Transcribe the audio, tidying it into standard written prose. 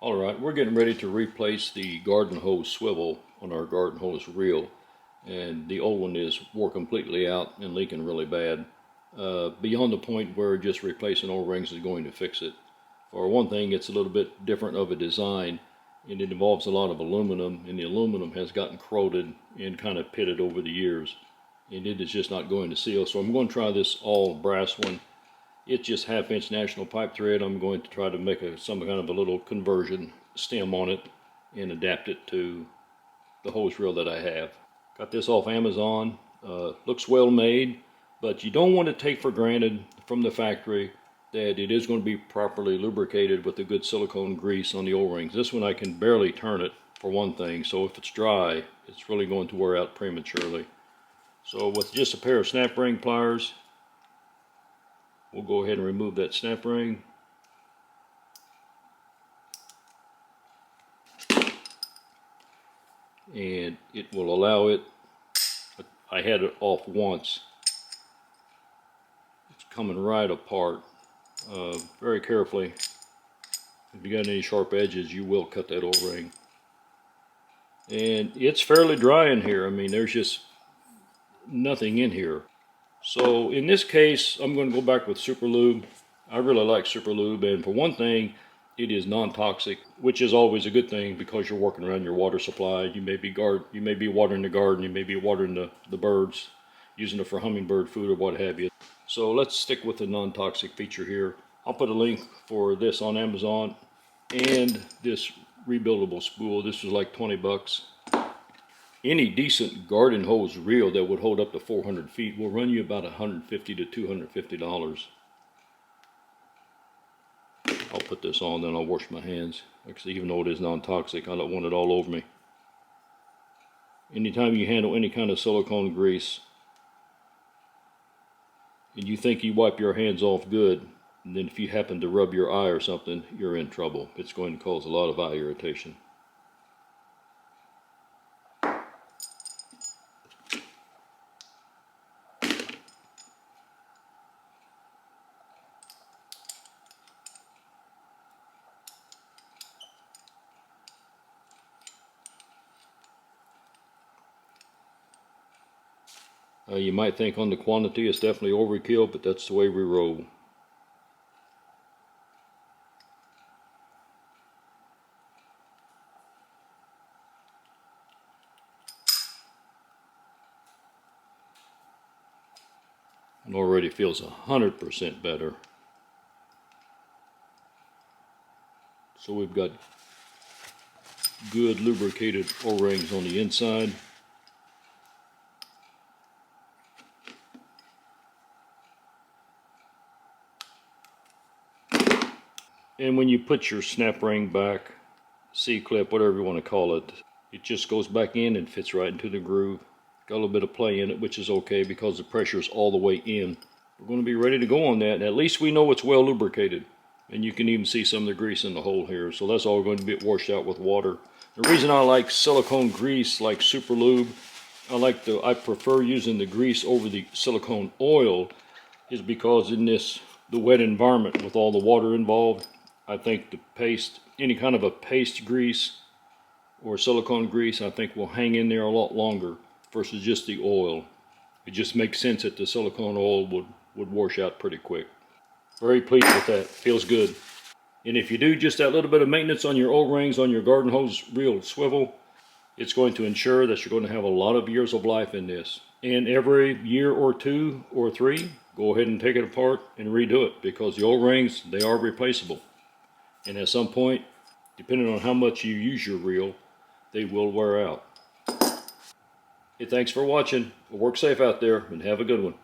Alright, we're getting ready to replace the garden hose swivel on our garden hose reel, and the old one is wore completely out and leaking really bad, beyond the point where just replacing O-rings is going to fix it. For one thing, it's a little bit different of a design, and it involves a lot of aluminum, and the aluminum has gotten corroded and kind of pitted over the years, and it is just not going to seal. So I'm going to try this all brass one. It's just 1/2 inch national pipe thread. I'm going to try to make some kind of a little conversion stem on it and adapt it to the hose reel that I have. Got this off Amazon. Looks well made, but you don't want to take for granted from the factory that it is going to be properly lubricated with a good silicone grease on the O-rings. This one I can barely turn it, for one thing, so if it's dry, it's really going to wear out prematurely. So with just a pair of snap ring pliers, we'll go ahead and remove that snap ring. And it will allow it, I had it off once. It's coming right apart. Very carefully. If you got any sharp edges, you will cut that O-ring. And it's fairly dry in here. I mean, there's just nothing in here. So in this case, I'm going to go back with Super Lube. I really like Super Lube, and for one thing, it is non-toxic, which is always a good thing because you're working around your water supply. You may be watering the garden, you may be watering the birds, using it for hummingbird food or what have you. So let's stick with the non-toxic feature here. I'll put a link for this on Amazon and this rebuildable spool. This was like 20 bucks. Any decent garden hose reel that would hold up to 400 feet will run you about $150 to $250. I'll put this on, then I'll wash my hands. Actually, even though it is non-toxic, I don't want it all over me. Anytime you handle any kind of silicone grease and you think you wipe your hands off good, and then if you happen to rub your eye or something, you're in trouble. It's going to cause a lot of eye irritation. You might think on the quantity it's definitely overkill, but that's the way we roll. It already feels 100% better. So we've got good lubricated O-rings on the inside. And when you put your snap ring back, C-clip, whatever you want to call it, it just goes back in and fits right into the groove. Got a little bit of play in it, which is okay because the pressure is all the way in. We're going to be ready to go on that. And at least we know it's well lubricated. And you can even see some of the grease in the hole here. So that's all going to get washed out with water. The reason I like silicone grease like Super Lube, I prefer using the grease over the silicone oil, is because in the wet environment with all the water involved, I think the paste, any kind of a paste grease or silicone grease, I think will hang in there a lot longer versus just the oil. It just makes sense that the silicone oil would wash out pretty quick. Very pleased with that. Feels good. And if you do just that little bit of maintenance on your O-rings on your garden hose reel swivel, it's going to ensure that you're going to have a lot of years of life in this. And every year or 2 or 3, go ahead and take it apart and redo it, because the O-rings, they are replaceable. And at some point, depending on how much you use your reel, they will wear out. Hey, thanks for watching. Work safe out there and have a good one.